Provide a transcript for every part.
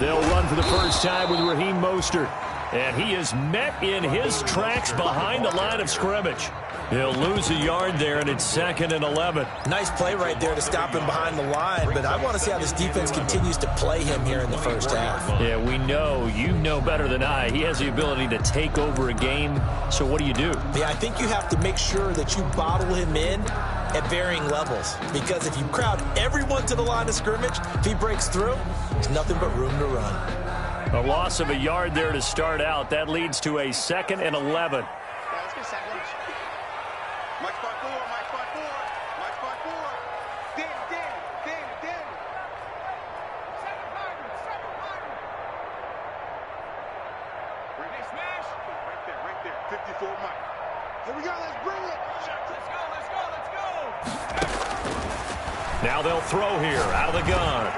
They'll run for the first time with Raheem Mostert. And he is met in his tracks behind the line of scrimmage. He'll lose a yard there, and it's 2nd and 11. Nice play right there to stop him behind the line, but I want to see how this defense continues to play him here in the first half. Yeah, we know. You know better than I. He has the ability to take over a game, so what do you do? Yeah, I think you have to make sure that you bottle him in at varying levels, because if you crowd everyone to the line of scrimmage, if he breaks through, there's nothing but room to run. A loss of a yard there to start out. That leads to a 2nd and 11. Now they'll throw here out of the gun.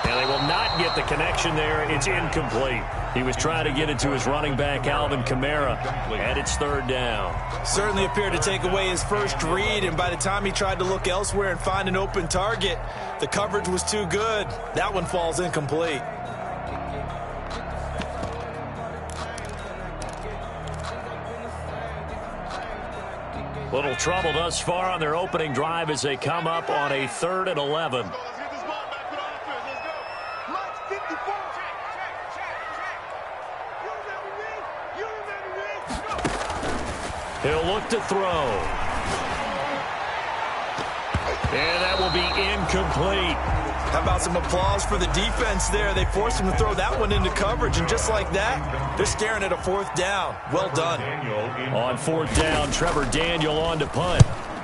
And they will not get the connection there. It's incomplete. He was trying to get it to his running back, Alvin Kamara, and it's 3rd down. Certainly appeared to take away his first read, and by the time he tried to look elsewhere and find an open target, the coverage was too good. That one falls incomplete. Little trouble thus far on their opening drive as they come up on a 3rd and 11. He'll look to throw. And that will be incomplete. How about some applause for the defense there? They forced him to throw that one into coverage, and just like that, they're staring at a 4th down. Well done. On 4th down, Trevor Daniel on to punt.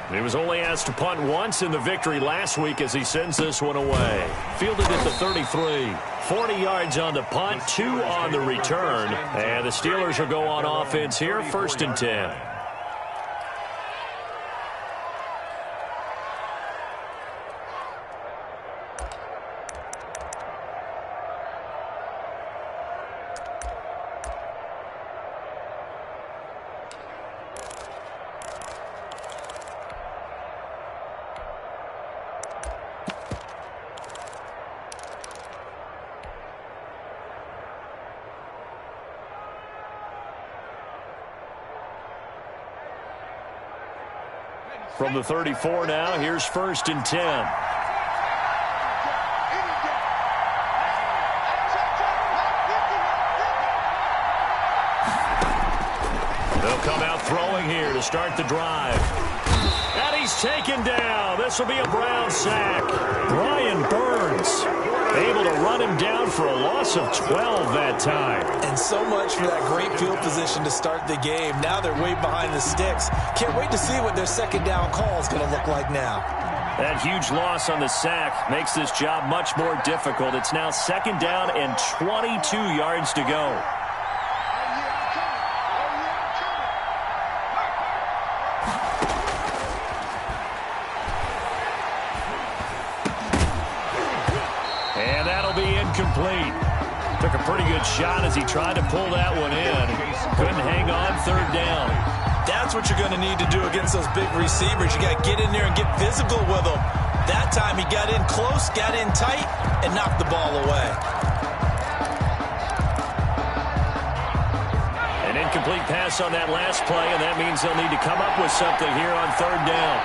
He was only asked to punt once in the victory last week as he sends this one away. Fielded at the 33. 40 yards on the punt, 2 on the return. And the Steelers will go on offense here, 1st and 10. From the 34 now, here's 1st and 10. They'll come out throwing here to start the drive. And he's taken down. This will be a Brown sack. Brian Burns able to run him down for a loss of 12 that time. And so much for that great field position to start the game. Now they're way behind the sticks. Can't wait to see what their 2nd down call is going to look like now. That huge loss on the sack makes this job much more difficult. It's now 2nd down and 22 yards to go. And that'll be incomplete. Took a pretty good shot as he tried to pull that one in. Couldn't hang on 3rd down. That's what you're going to need to do against those big receivers. You got to get in there and get physical with them. That time he got in close, got in tight, and knocked the ball away. An incomplete pass on that last play, and that means they'll need to come up with something here on 3rd down.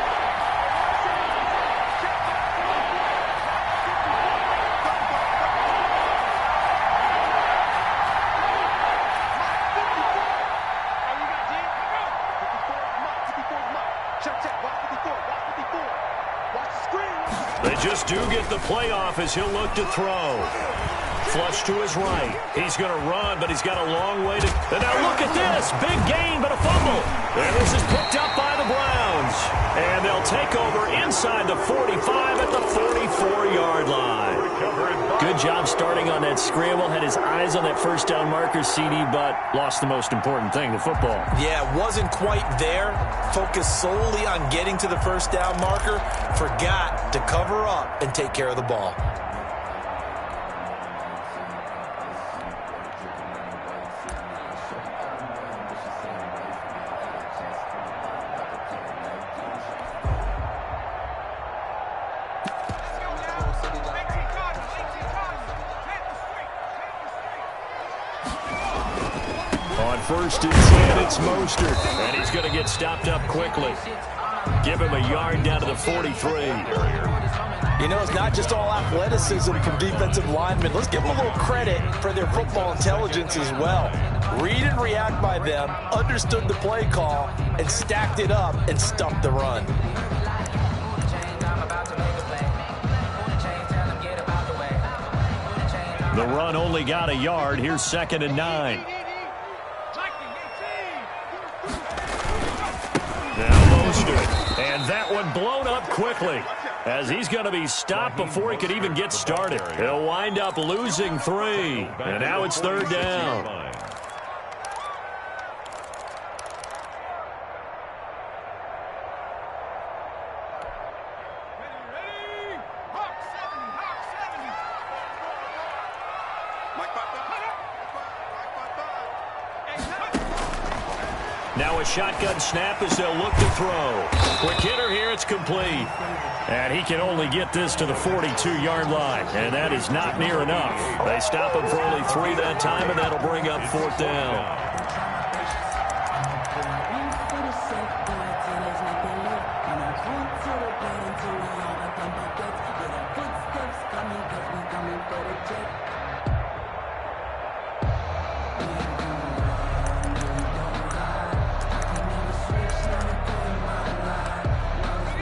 They just do get the playoff as he'll look to throw. Flush to his right. He's going to run, but he's got a long way to... And now look at this. Big gain, but a fumble. And this is picked up by the Browns. And they'll take over inside the 45 at the 44-yard line. Good job starting on that scramble. Had his eyes on that 1st down marker, CD, but lost the most important thing, the football. Yeah, wasn't quite there. Focused solely on getting to the 1st down marker. Forgot to cover up and take care of the ball. 1st and 10. It's Mostert, and he's going to get stopped up quickly. Give him a yard down to the 43. You know, it's not just all athleticism from defensive linemen. Let's give them a little credit for their football intelligence as well. Read and react by them, understood the play call, and stacked it up and stuffed the run. The run only got a yard. Here's 2nd and 9. Now Mostert. And that one blown up quickly, as he's going to be stopped before he could even get started. He'll wind up losing 3. And now it's 3rd down. Now a shotgun snap as they'll look to throw. Quick hitter here, it's complete. And he can only get this to the 42-yard line, and that is not near enough. They stop him for only 3 that time, and that'll bring up 4th down.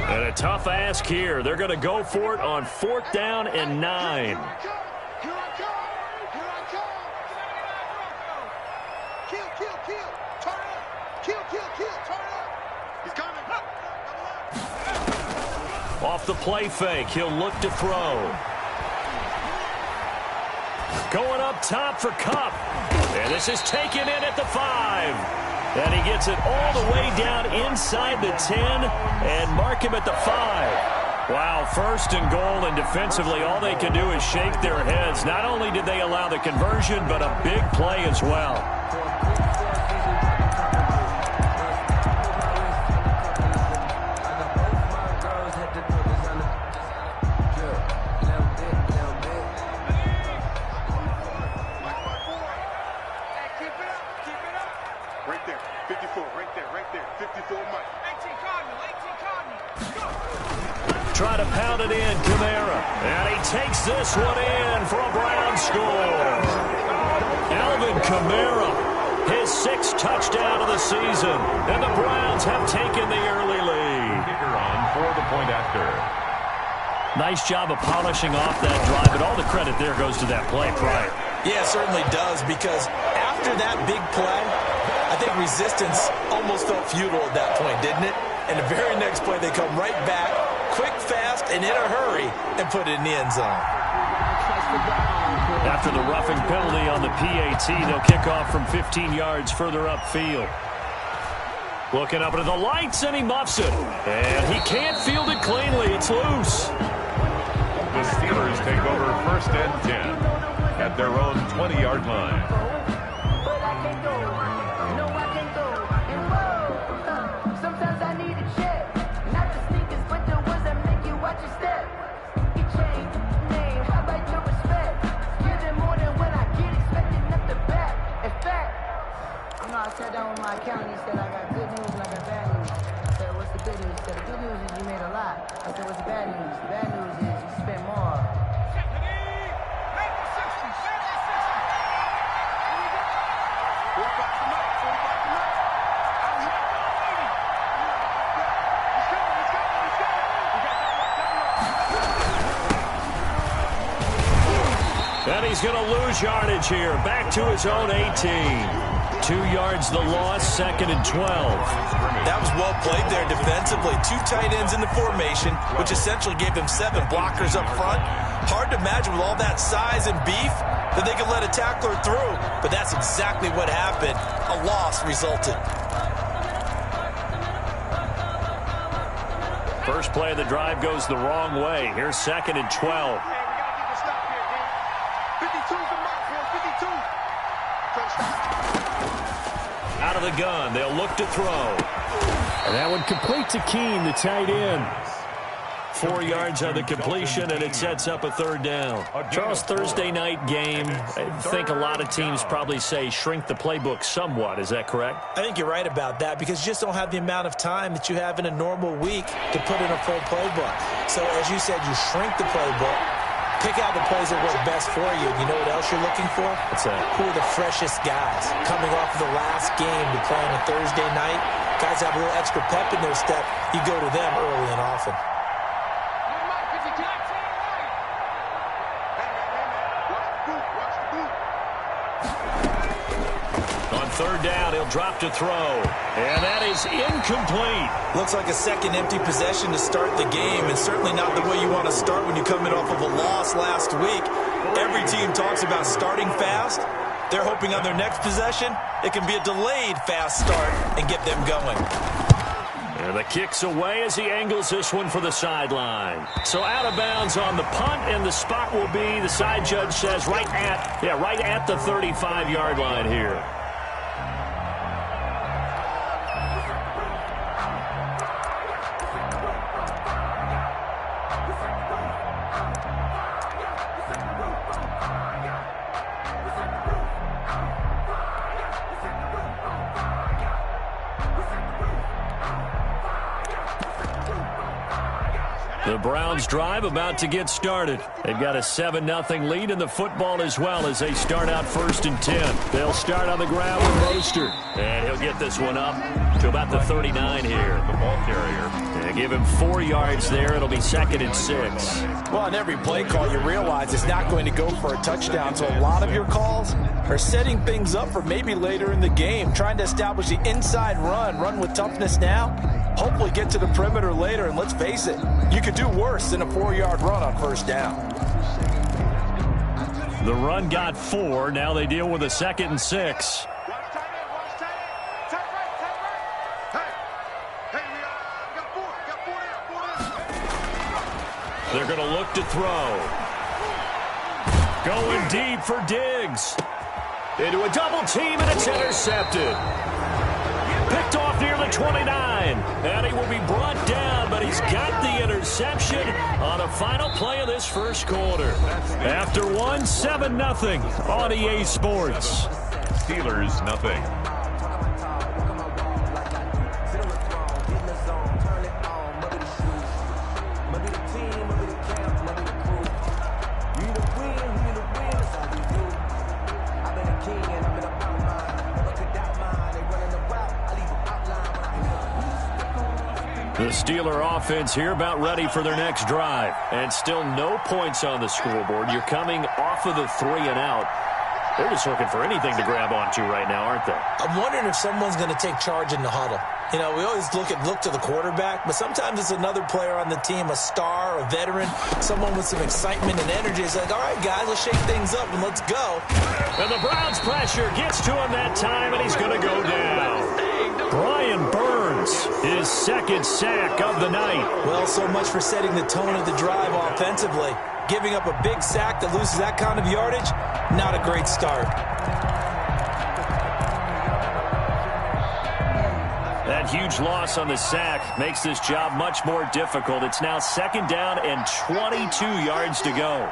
And a tough ask here. They're going to go for it on 4th down and 9. Off the play fake, he'll look to throw. Going up top for Kupp. And this is taken in at the 5. And he gets it all the way down inside the 10 and mark him at the 5. Wow, 1st and goal, and defensively all they can do is shake their heads. Not only did they allow the conversion, but a big play as well. Try to pound it in, Kamara. And he takes this one in for a Brown score. Alvin Kamara, his 6th touchdown of the season. And the Browns have taken the early lead. Kicker on for the point after. Nice job of polishing off that drive, but all the credit there goes to that play prior. Yeah, it certainly does, because after that big play, I think resistance almost felt futile at that point, didn't it? And the very next play, they come right back, quick, fast, and in a hurry, and put it in the end zone. After the roughing penalty on the PAT, they'll kick off from 15 yards further upfield. Looking up into the lights, and he muffs it. And he can't field it cleanly. It's loose. The Steelers take over 1st and 10 at their own 20-yard line. I sat down with my accountant. He said, I got good news and I got bad news. I said, what's the good news? He said, the good news is you made a lot. I said, what's the bad news? The bad news is you spent more. And he's going to lose yardage here. Back to his own 18. 2 yards the loss, 2nd and 12. That was well played there defensively. 2 tight ends in the formation, which essentially gave them 7 blockers up front. Hard to imagine with all that size and beef that they could let a tackler through, but that's exactly what happened. A loss resulted. First play of the drive goes the wrong way. Here's 2nd and 12. Out of the gun, they'll look to throw. And that one complete to Keene, the tight end. 4 yards on the completion, and it sets up a 3rd down. Charles, Thursday night game, I think a lot of teams probably say shrink the playbook somewhat. Is that correct? I think you're right about that because you just don't have the amount of time that you have in a normal week to put in a full playbook. So as you said, you shrink the playbook, pick out the plays that work best for you. You know what else you're looking for? What's that? Who are the freshest guys coming off of the last game to play on a Thursday night? Guys have a little extra pep in their step. You go to them early and often. On 3rd down, he'll drop to throw. And that is incomplete. Looks like a second empty possession to start the game, and certainly not the way you want to start when you're coming off of a loss last week. Every team talks about starting fast. They're hoping on their next possession, it can be a delayed fast start and get them going. And the kick's away as he angles this one for the sideline. So out of bounds on the punt, and the spot will be, the side judge says, right at the 35-yard line here. The Browns drive about to get started. They've got a 7-0 lead in the football as well as they start out 1st and 10. They'll start on the ground with Mostert. And he'll get this one up to about the 39 here. The ball carrier. And give him 4 yards there. It'll be 2nd and 6. Well, on every play call, you realize it's not going to go for a touchdown. So a lot of your calls are setting things up for maybe later in the game, trying to establish the inside run with toughness now. Hopefully get to the perimeter later, and let's face it, you could do worse than a 4-yard run on 1st down. The run got 4. Now they deal with a 2nd and 6. They're going to look to throw. Going deep for Diggs. Into a double team, and it's intercepted. Picked off near the 29. And he will be brought down, but he's got the interception on a final play of this 1st quarter. After 7-0 on EA Sports. Steelers, nothing. The Steeler offense here about ready for their next drive. And still no points on the scoreboard. You're coming off of the 3 and out. They're just looking for anything to grab onto right now, aren't they? I'm wondering if someone's going to take charge in the huddle. You know, we always look to the quarterback, but sometimes it's another player on the team, a star, a veteran, someone with some excitement and energy. It's like, all right, guys, let's shake things up and let's go. And the Browns pressure gets to him that time, and he's going to go down. Brian Burns, his 2nd sack of the night. Well, so much for setting the tone of the drive offensively. Giving up a big sack that loses that kind of yardage, not a great start. That huge loss on the sack makes this job much more difficult. It's now 2nd down and 22 yards to go.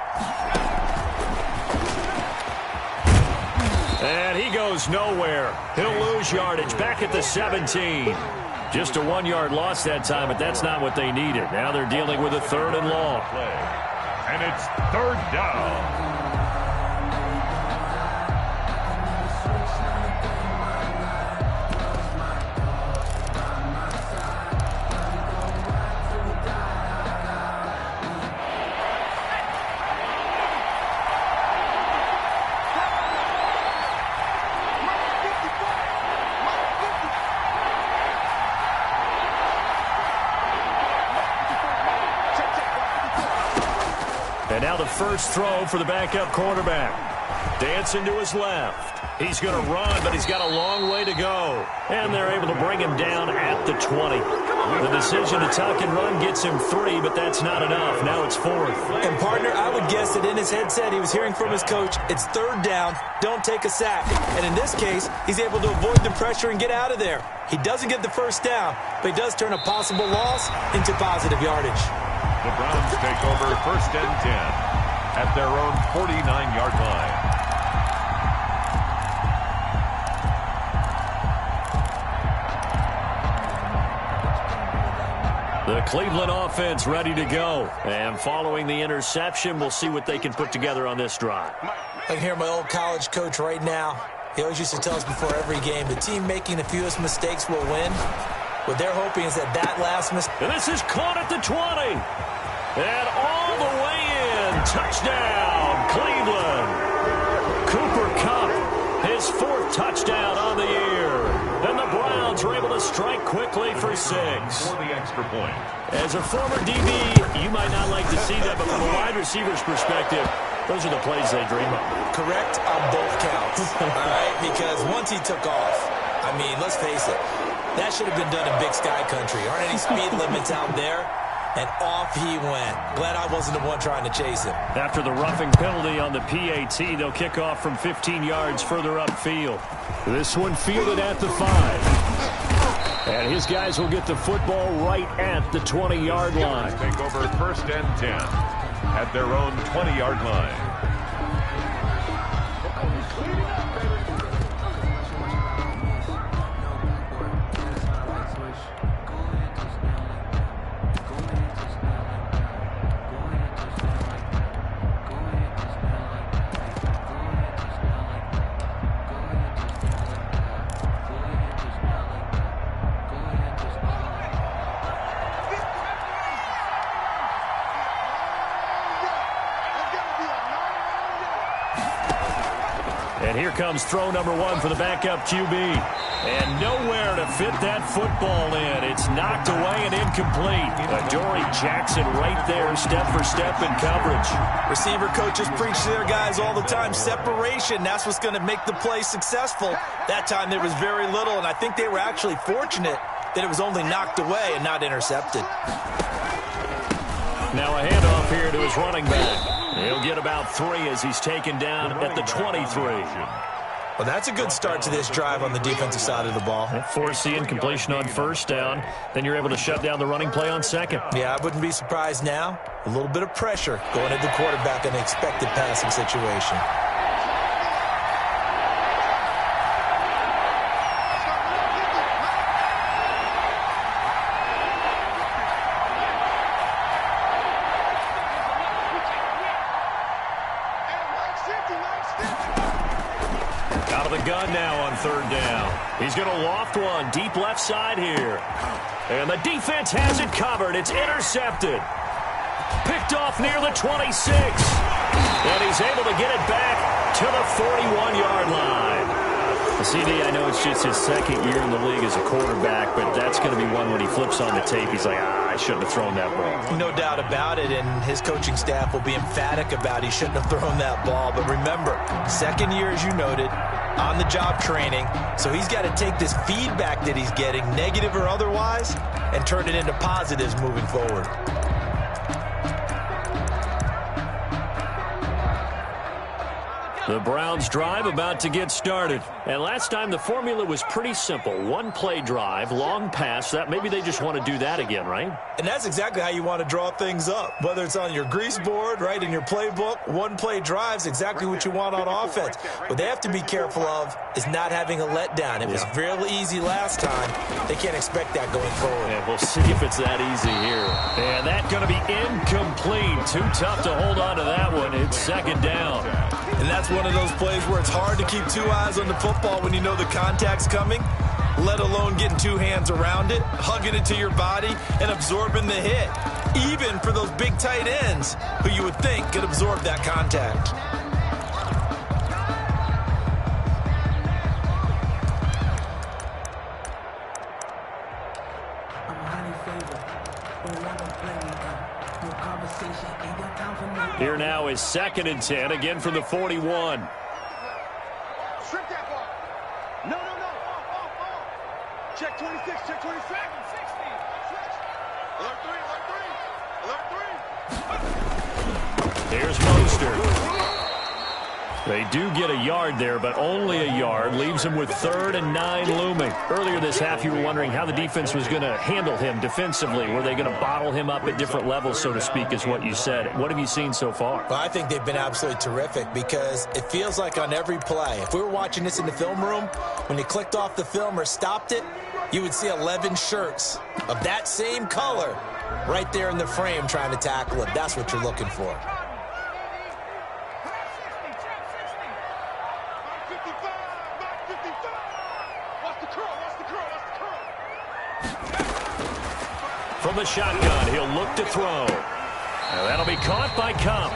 And he goes nowhere. He'll lose yardage back at the 17. Just a 1-yard loss that time, but that's not what they needed. Now they're dealing with a 3rd and long. And it's 3rd down. And now the first throw for the backup quarterback. Dancing to his left. He's going to run, but he's got a long way to go. And they're able to bring him down at the 20. The decision to tuck and run gets him 3, but that's not enough. Now it's 4th. And, partner, I would guess that in his headset he was hearing from his coach, it's 3rd down, don't take a sack. And in this case, he's able to avoid the pressure and get out of there. He doesn't get the 1st down, but he does turn a possible loss into positive yardage. The Browns take over first and 10 at their own 49-yard line. The Cleveland offense ready to go. And following the interception, we'll see what they can put together on this drive. I can hear my old college coach right now. He always used to tell us before every game, the team making the fewest mistakes will win. What they're hoping is that last mistake. And this is caught at the 20. And all the way in. Touchdown, Cleveland. Cooper Kupp, his 4th touchdown on the year. And the Browns are able to strike quickly for 6. For the extra point. As a former DB, you might not like to see that, but from a wide receiver's perspective, those are the plays they dream of. Correct on both counts, all right? Because once he took off, I mean, let's face it, that should have been done in Big Sky Country. Aren't any speed limits out there? And off he went. Glad I wasn't the one trying to chase him. After the roughing penalty on the PAT, they'll kick off from 15 yards further upfield. This one fielded at the 5. And his guys will get the football right at the 20-yard line. Take over first and 10 at their own 20-yard line. And here comes throw number 1 for the backup QB. And nowhere to fit that football in. It's knocked away and incomplete. Adoree Jackson right there, step for step in coverage. Receiver coaches preach to their guys all the time. Separation, that's what's going to make the play successful. That time there was very little, and I think they were actually fortunate that it was only knocked away and not intercepted. Now a handoff here to his running back. He'll get about 3 as he's taken down at the 23. Well, that's a good start to this drive on the defensive side of the ball. Force the incompletion on first down. Then you're able to shut down the running play on second. Yeah, I wouldn't be surprised now. A little bit of pressure going at the quarterback in an expected passing situation. Out of the gun now on third down. He's going to loft one deep left side here. And the defense has it covered. It's intercepted. Picked off near the 26. And he's able to get it back to the 41-yard line. CD, I know it's just his second year in the league as a quarterback, but that's going to be one when he flips on the tape. He's like, I shouldn't have thrown that ball. No doubt about it, and his coaching staff will be emphatic about he shouldn't have thrown that ball. But remember, second year, as you noted, on-the-job training, so he's got to take this feedback that he's getting, negative or otherwise, and turn it into positives moving forward. The Browns drive about to get started. And last time the formula was pretty simple. One play drive, long pass. That maybe they just want to do that again, right? And that's exactly how you want to draw things up. Whether it's on your grease board, right, in your playbook, one play drive's exactly what you want on offense. What they have to be careful of is not having a letdown. It was really easy last time. They can't expect that going forward. Yeah, we'll see if it's that easy here. And that's going to be incomplete. Too tough to hold on to that one. It's second down. And that's one of those plays where it's hard to keep two eyes on the football when you know the contact's coming, let alone getting two hands around it, hugging it to your body, and absorbing the hit. Even for those big tight ends who you would think could absorb that contact. Here now is 2nd and 10, again from the 41. Strip that ball. No. Check 26, check 26. 60. Alert 3. Here's Mostert. They do get a yard there, but only a yard. Leaves him with 3rd and 9 looming. Earlier this half, you were wondering how the defense was going to handle him defensively. Were they going to bottle him up at different levels, so to speak, is what you said. What have you seen so far? Well, I think they've been absolutely terrific because it feels like on every play, if we were watching this in the film room, when you clicked off the film or stopped it, you would see 11 shirts of that same color right there in the frame trying to tackle it. That's what you're looking for. From the shotgun, he'll look to throw. Now that'll be caught by Kupp.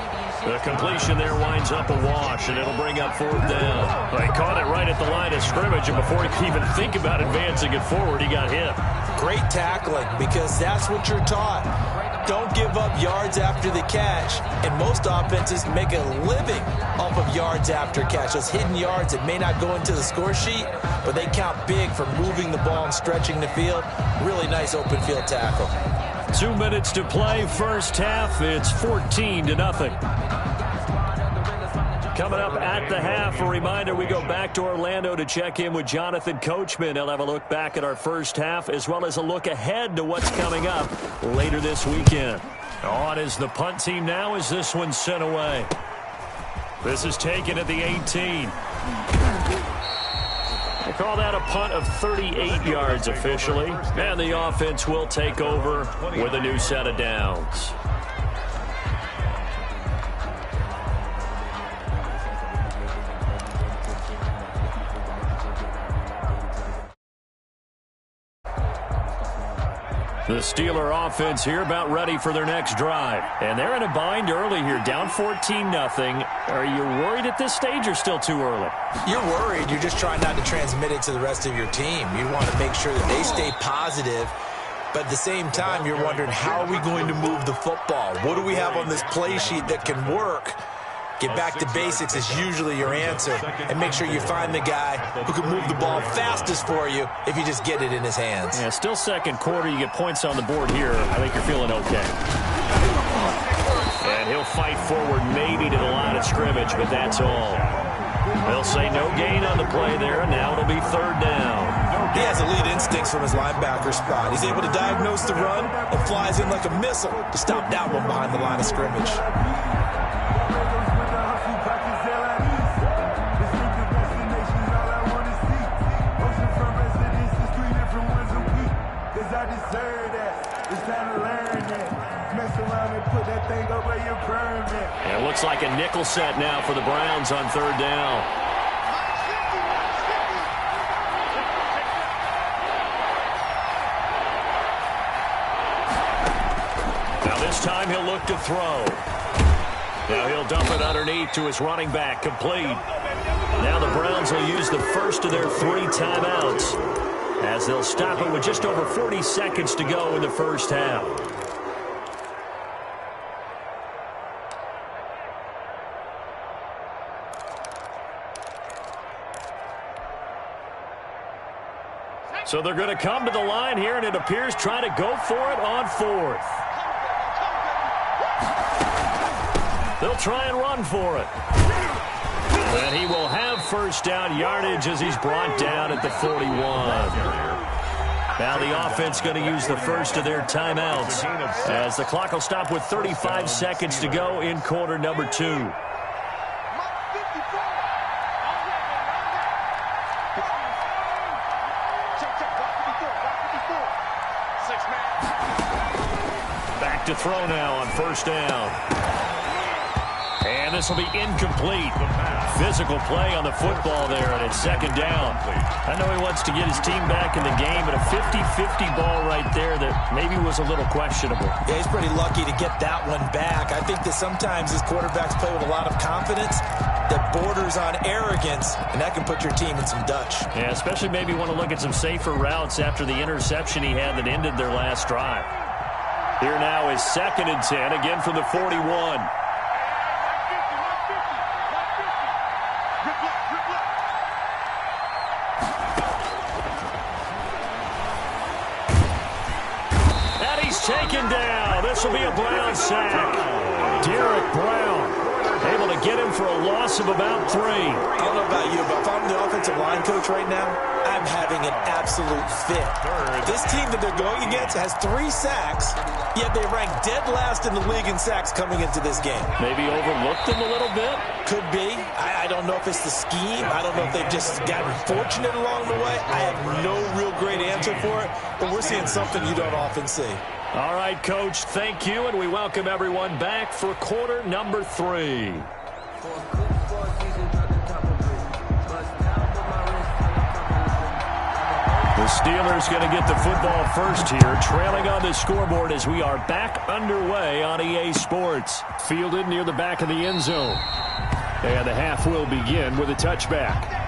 The completion there winds up a wash, and it'll bring up 4th down. Well, he caught it right at the line of scrimmage, and before he could even think about advancing it forward, he got hit. Great tackling, because that's what you're taught. Don't give up yards after the catch, and most offenses make a living off of yards after catch. Those hidden yards that may not go into the score sheet, but they count big for moving the ball and stretching the field. Really nice open field tackle. 2 minutes to play, first half. It's 14-0. Coming up at the half, a reminder, we go back to Orlando to check in with Jonathan Coachman. He'll have a look back at our first half, as well as a look ahead to what's coming up later this weekend. On is the punt team now as this one's sent away. This is taken at the 18. They call that a punt of 38 yards officially. And the offense will take over with a new set of downs. The Steeler offense here about ready for their next drive. And they're in a bind early here, down 14-0. Are you worried at this stage or still too early? You're worried. You're just trying not to transmit it to the rest of your team. You want to make sure that they stay positive. But at the same time, you're wondering, how are we going to move the football? What do we have on this play sheet that can work? Get back to basics is usually your answer. And make sure you find the guy who can move the ball fastest for you if you just get it in his hands. Yeah, still second quarter. You get points on the board here. I think you're feeling okay. And he'll fight forward maybe to the line of scrimmage, but that's all. They'll say no gain on the play there, and now it'll be 3rd down. He has elite instincts from his linebacker spot. He's able to diagnose the run and flies in like a missile to stop that one behind the line of scrimmage. It looks like a nickel set now for the Browns on 3rd down. Now this time he'll look to throw. Now he'll dump it underneath to his running back, complete. Now the Browns will use the first of their 3 timeouts as they'll stop it with just over 40 seconds to go in the first half. So they're going to come to the line here, and it appears trying to go for it on 4th. They'll try and run for it. And he will have first down yardage as he's brought down at the 41. Now the offense going to use the first of their timeouts as the clock will stop with 35 seconds to go in quarter number 2. Back to throw now on first down. And this will be incomplete. Physical play on the football there, and it's 2nd down. I know he wants to get his team back in the game, but a 50-50 ball right there that maybe was a little questionable. Yeah, he's pretty lucky to get that one back. I think that sometimes his quarterbacks play with a lot of confidence that borders on arrogance, and that can put your team in some Dutch. Yeah, especially maybe want to look at some safer routes after the interception he had that ended their last drive. Here now is 2nd and 10, again from the 41. Taken down. This will be a Brown sack. Derek Brown able to get him for a loss of about 3. I don't know about you, but if I'm the offensive line coach right now, I'm having an absolute fit. This team that they're going against has 3 sacks, yet they rank dead last in the league in sacks coming into this game. Maybe overlooked him a little bit? Could be. I don't know if it's the scheme. I don't know if they've just gotten fortunate along the way. I have no real great answer for it, but we're seeing something you don't often see. All right, Coach, thank you, and we welcome everyone back for quarter number 3. The Steelers going to get the football first here, trailing on the scoreboard as we are back underway on EA Sports. Fielded near the back of the end zone. And the half will begin with a touchback.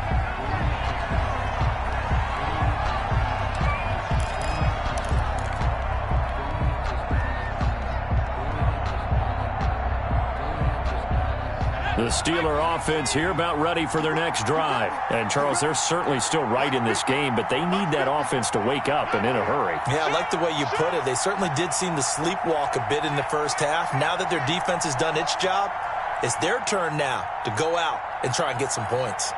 The Steeler offense here about ready for their next drive. And, Charles, they're certainly still right in this game, but they need that offense to wake up and in a hurry. Yeah, I like the way you put it. They certainly did seem to sleepwalk a bit in the first half. Now that their defense has done its job, it's their turn now to go out and try and get some points.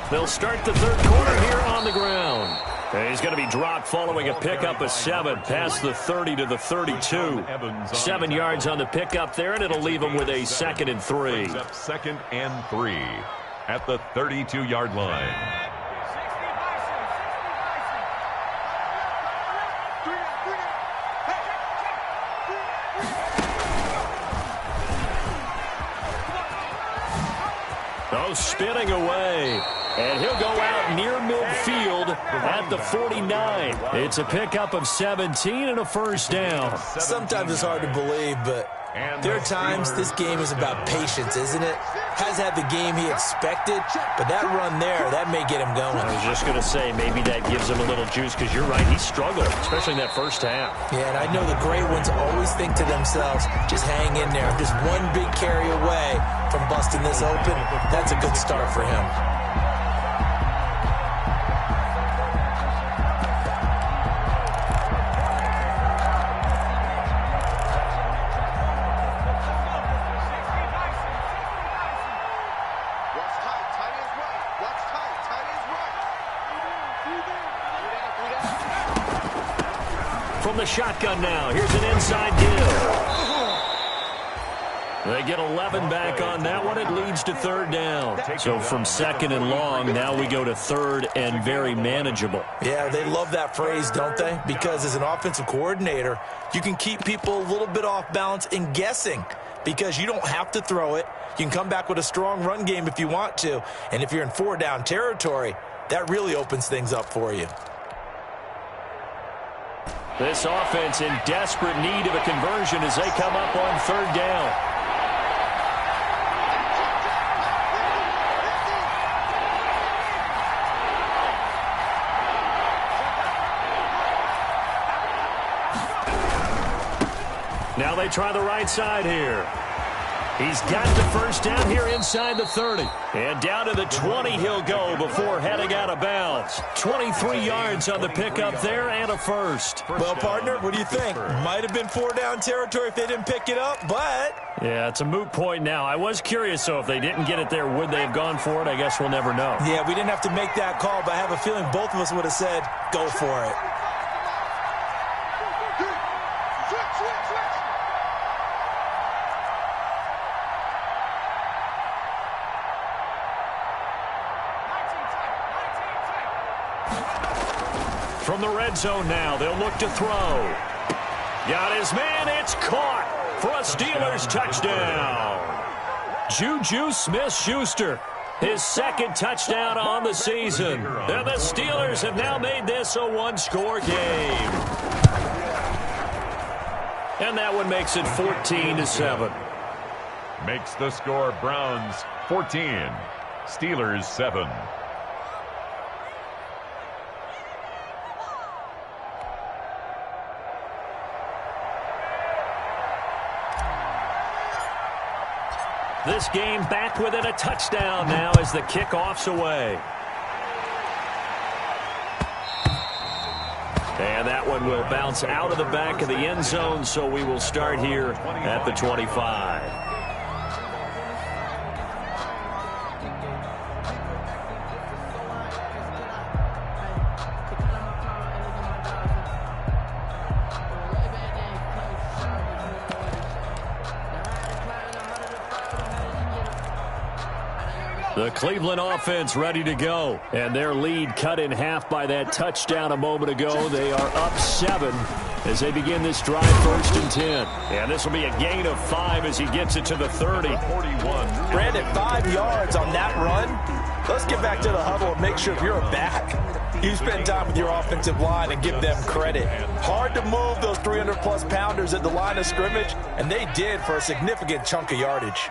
They'll start the third quarter here on the ground. And he's going to be dropped following a pickup of 7 past the 30 to the 32. 7 yards on the pickup there, and it'll leave him with a 2nd and 3. 2nd and 3 at the 32-yard line. Oh, spinning away. And he'll go out near midfield at the 49. It's a pickup of 17 and a first down. Sometimes it's hard to believe, but there are times this game is about patience, isn't it? Has had the game he expected, but that run there, that may get him going. I was just going to say, maybe that gives him a little juice, because you're right, he struggled, especially in that first half. Yeah, and I know the great ones always think to themselves, just hang in there. Just one big carry away from busting this open, that's a good start for him. From the shotgun now, here's an inside deal. They get 11 back on that one. It leads to 3rd down. So from 2nd and long, now we go to 3rd and very manageable. Yeah, they love that phrase, don't they? Because as an offensive coordinator, you can keep people a little bit off balance and guessing, because you don't have to throw it. You can come back with a strong run game if you want to. And if you're in 4-down territory, that really opens things up for you. This offense in desperate need of a conversion as they come up on 3rd down. Now they try the right side here. He's got the first down here inside the 30. And down to the 20 he'll go before heading out of bounds. 23 yards on the pickup there and a first. Well, partner, what do you think? Might have been 4-down territory if they didn't pick it up, but... Yeah, it's a moot point now. I was curious, so if they didn't get it there, would they have gone for it? I guess we'll never know. Yeah, we didn't have to make that call, but I have a feeling both of us would have said, go for it. From the red zone now, they'll look to throw. Got his man, it's caught for a Steelers touchdown. Juju Smith-Schuster, his 2nd touchdown on the season. And the Steelers have now made this a one-score game. And that one makes it 14-7. Makes the score Browns 14, Steelers 7. This game back within a touchdown now as the kickoff's away. And that one will bounce out of the back of the end zone, so we will start here at the 25. The Cleveland offense ready to go. And their lead cut in half by that touchdown a moment ago. They are up 7 as they begin this drive, 1st and 10. And this will be a gain of 5 as he gets it to the 30. Brandon, 5 yards on that run. Let's get back to the huddle and make sure if you're a back, you spend time with your offensive line and give them credit. Hard to move those 300-plus pounders at the line of scrimmage, and they did for a significant chunk of yardage.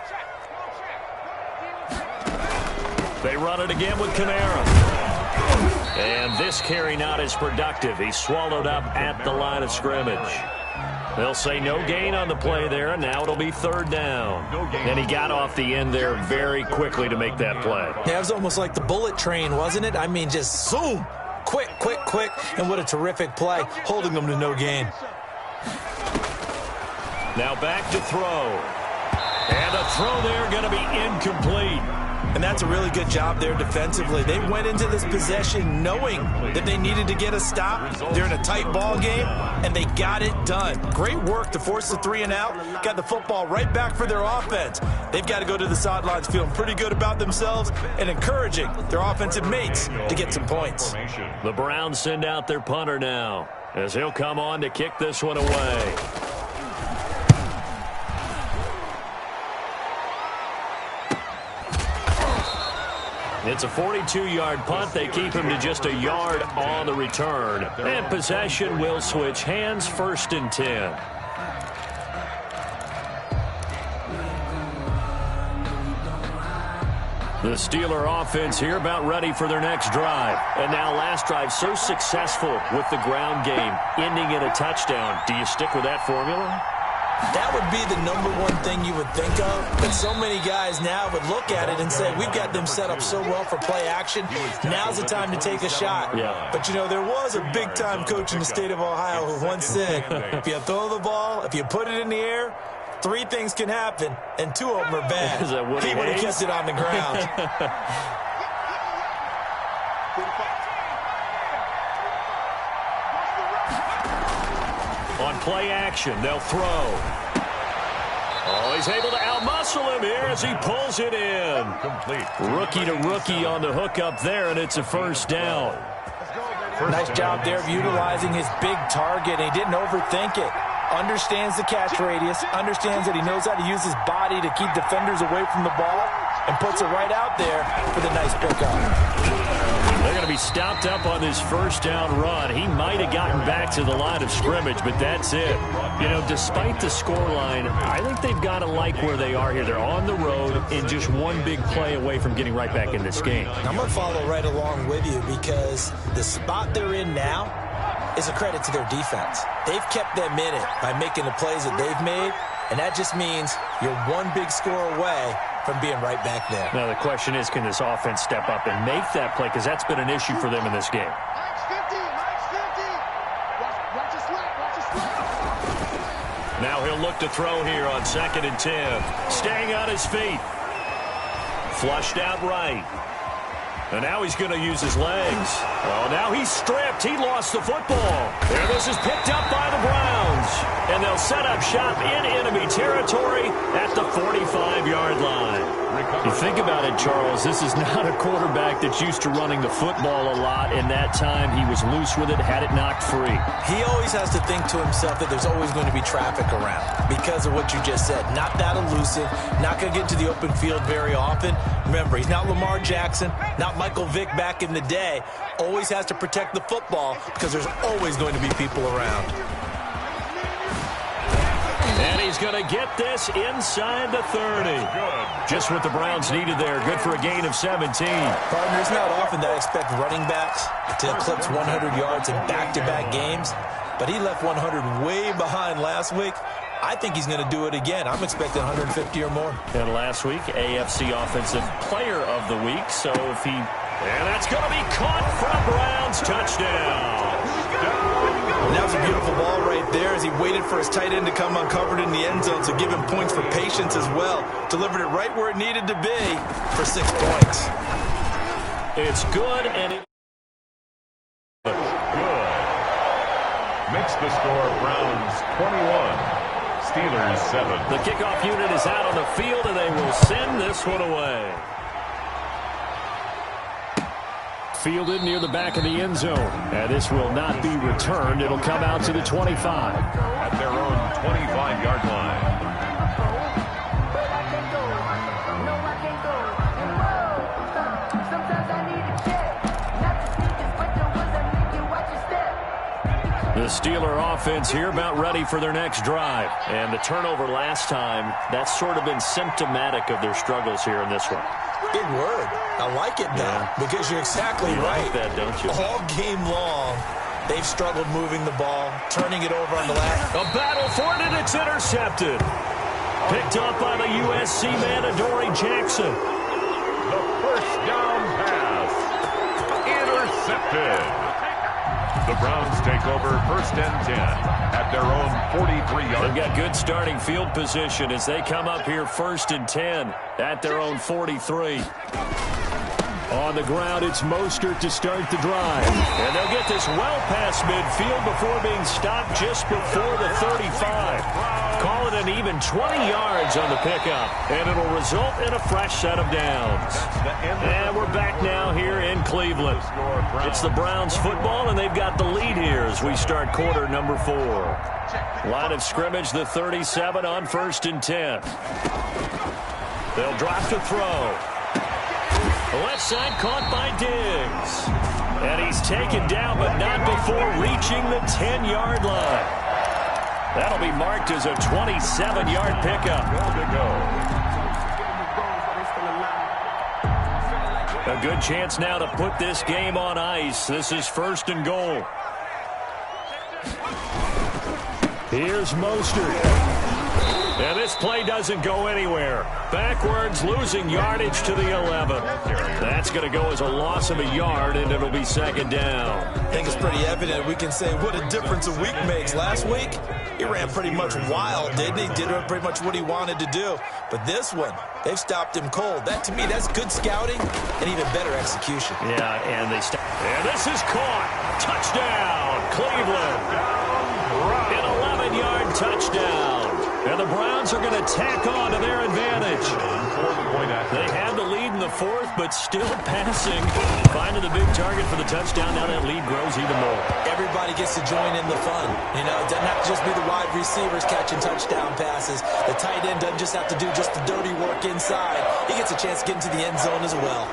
They run it again with Kamara. And this carry not as productive. He's swallowed up at the line of scrimmage. They'll say no gain on the play there, and now it'll be 3rd down. And he got off the end there very quickly to make that play. Yeah, it was almost like the bullet train, wasn't it? I mean, just zoom. Quick, quick, quick. And what a terrific play, holding them to no gain. Now back to throw. And a throw there going to be incomplete. And that's a really good job there defensively. They went into this possession knowing that they needed to get a stop. They're in a tight ball game, and they got it done. Great work to force the 3 and out. Got the football right back for their offense. They've got to go to the sidelines feeling pretty good about themselves and encouraging their offensive mates to get some points. The Browns send out their punter now as he'll come on to kick this one away. It's a 42-yard punt. They keep him to just a yard on the return. And possession will switch hands, 1st and 10. The Steeler offense here about ready for their next drive. And now last drive so successful with the ground game, ending in a touchdown. Do you stick with that formula? That would be the #1 thing you would think of, but so many guys now would look at it and say, we've got them set up so well for play action, now's the time to take a shot. Yeah. But, you know, there was a big-time coach in the state of Ohio who once said, if you throw the ball, if you put it in the air, 3 things can happen, and 2 of them are bad. Is that Woody He would have Hayes? kept it on the ground. On play action, they'll throw. Oh, he's able to outmuscle him here as he pulls it in. Complete. Rookie to rookie on the hook up there, and it's a 1st down. Nice job there of utilizing his big target. He didn't overthink it. Understands the catch radius, understands that he knows how to use his body to keep defenders away from the ball, and puts it right out there for the nice pickup. They're going to be stopped up on this 1st down run. He might have gotten back to the line of scrimmage, but that's it. You know, despite the scoreline, I think they've got to like where they are here. They're on the road and just one big play away from getting right back in this game. I'm going to follow right along with you because the spot they're in now is a credit to their defense. They've kept them in it by making the plays that they've made, and that just means you're one big score away from being right back there. Now, the question is, can this offense step up and make that play? Because that's been an issue for them in this game. Now he'll look to throw here on 2nd and 10. Staying on his feet. Flushed out right. And now he's going to use his legs. Oh, now he's stripped. He lost the football. There, this is picked up by the Browns. And they'll set up shop in enemy territory at the 45-yard line. You think about it, Charles, this is not a quarterback that's used to running the football a lot, and that time he was loose with it, had it knocked free. He always has to think to himself that there's always going to be traffic around because of what you just said. Not that elusive, not going to get to the open field very often. Remember, he's not Lamar Jackson, not Michael Vick back in the day. Always has to protect the football because there's always going to be people around. And he's going to get this inside the 30. Just what the Browns needed there. Good for a gain of 17. Partner, it's not often that I expect running backs to eclipse 100 yards in back-to-back games, but he left 100 way behind last week. I think he's going to do it again. I'm expecting 150 or more. And last week, AFC Offensive Player of the Week. So if he... And that's going to be caught from Browns. Touchdown. And that was a beautiful ball right there as he waited for his tight end to come uncovered in the end zone, so give him points for patience as well. Delivered it right where it needed to be for 6 points. It's good, and it... Good. Makes the score Browns 21, Steelers 7. The kickoff unit is out on the field, and they will send this one away. fielded near the back of the end zone. And this will not be returned. It'll come out to the 25. At their own 25-yard line. The Steeler offense here about ready for their next drive. And the turnover last time, that's sort of been symptomatic of their struggles here in this one. Big word. I like it now because you're exactly right. Like that, don't you? All game long, they've struggled moving the ball, turning it over on the left. A battle for it, and it's intercepted. Picked up by the USC man, Adoree Jackson. The first down pass. Intercepted. The Browns take over 1st and 10 at their own 43-yard. They've got good starting field position as they come up here 1st and 10 at their own 43. On the ground, it's Mostert to start the drive. And they'll get this well past midfield before being stopped just before the 35. Call it an even 20 yards on the pickup, and it'll result in a fresh set of downs. And we're back now here in Cleveland. It's the Browns football, and they've got the lead here as we start quarter number 4. Line of scrimmage, the 37 on 1st and 10. They'll drop to throw. The left side caught by Diggs. And he's taken down, but not before reaching the 10-yard line. That'll be marked as a 27-yard pickup. A good chance now to put this game on ice. This is 1st and goal. Here's Mostert. And this play doesn't go anywhere. Backwards, losing yardage to the 11. That's going to go as a loss of a yard, and it'll be 2nd down. I think it's pretty evident. We can say what a difference a week makes. Last week, he ran pretty much wild, didn't he? Did pretty much what he wanted to do. But this one, they've stopped him cold. That, to me, that's good scouting and even better execution. Yeah, and they stop. And this is caught. Touchdown, Cleveland. An 11-yard touchdown. And the Browns are going to tack on to their advantage. They had the lead in the 4th, but still passing. Finding the big target for the touchdown. Now that lead grows even more. Everybody gets to join in the fun. You know, it doesn't have to just be the wide receivers catching touchdown passes. The tight end doesn't just have to do just the dirty work inside. He gets a chance to get into the end zone as well.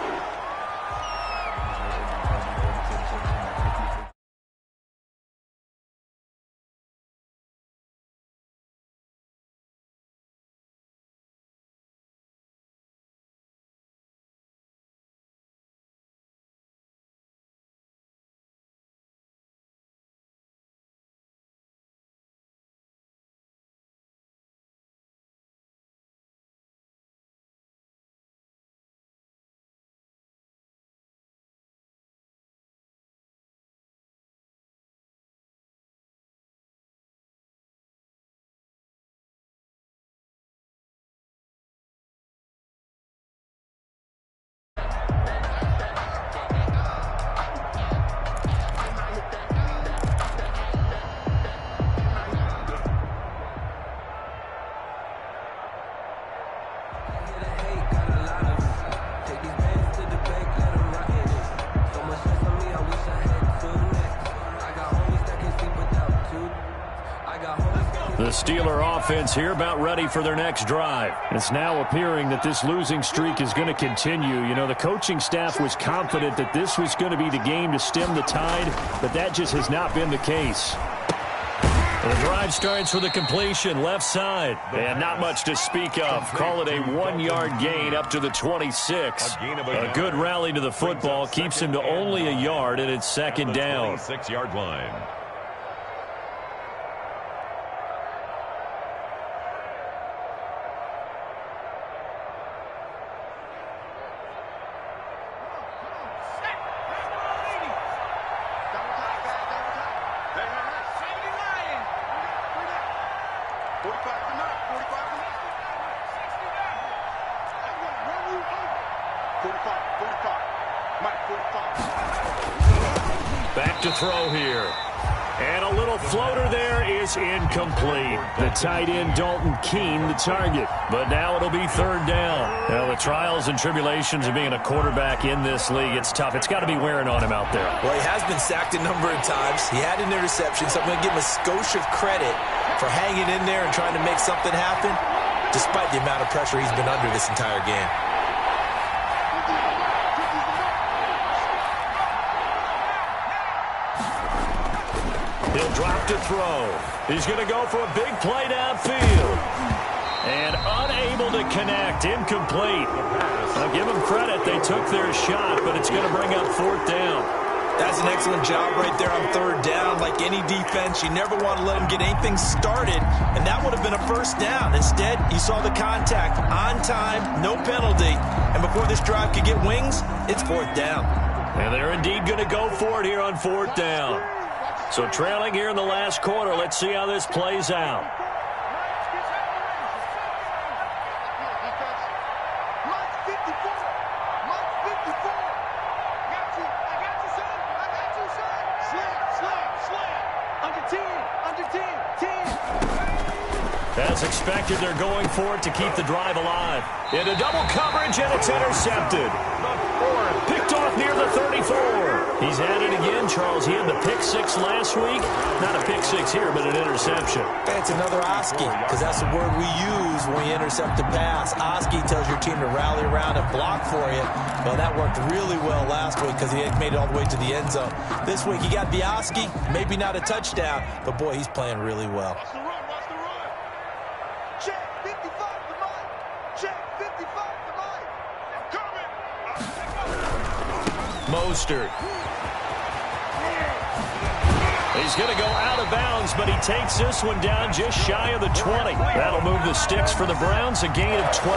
The Steeler offense here about ready for their next drive. It's now appearing that this losing streak is going to continue. You know, the coaching staff was confident that this was going to be the game to stem the tide, but that just has not been the case. The drive starts with a completion left side. And not much to speak of. Call it a 1-yard gain up to the 26. A good rally to the football keeps him to only a yard, and it's 2nd down. 26-yard line. Back to throw here. And a little floater there is incomplete. The tight end, Dalton Keene, the target. But now it'll be 3rd down. Now the trials and tribulations of being a quarterback in this league, it's tough. It's got to be wearing on him out there. Well, he has been sacked a number of times. He had an interception, so I'm going to give him a skosh of credit for hanging in there and trying to make something happen, despite the amount of pressure he's been under this entire game. He'll drop to throw. He's going to go for a big play downfield. And unable to connect. Incomplete. I'll give them credit. They took their shot, but it's going to bring up 4th down. That's an excellent job right there on 3rd down. Like any defense, you never want to let them get anything started, and that would have been a 1st down. Instead, you saw the contact on time, no penalty, and before this drive could get wings, it's 4th down. And they're indeed going to go for it here on 4th down. So trailing here in the last quarter. Let's see how this plays out. As expected, they're going for it to keep the drive alive. Into double coverage, and it's intercepted. Picked off near the 34. He's at it again, Charles. He had the pick 6 last week. Not a pick 6 here, but an interception. That's another Oski, because that's the word we use when you intercept a pass. Oski tells your team to rally around and block for you. Well, that worked really well last week because he had made it all the way to the end zone. This week, he got the Oski, maybe not a touchdown, but boy, he's playing really well. Mostert. He's going to go out of bounds, but he takes this one down just shy of the 20. That'll move the sticks for the Browns, a gain of 12.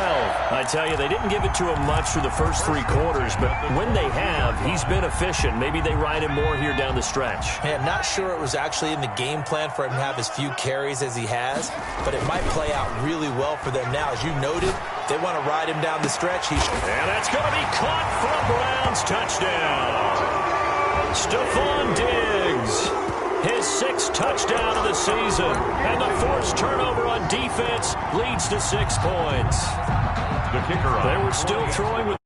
I tell you, they didn't give it to him much through the first 3 quarters, but when they have, he's been efficient. Maybe they ride him more here down the stretch. Hey, I'm not sure it was actually in the game plan for him to have as few carries as he has, but it might play out really well for them now. As you noted, they want to ride him down the stretch. And that's going to be caught for a Browns touchdown. Stephon Diggs. His 6th touchdown of the season. And the forced turnover on defense leads to 6 points. The kicker. They were still throwing with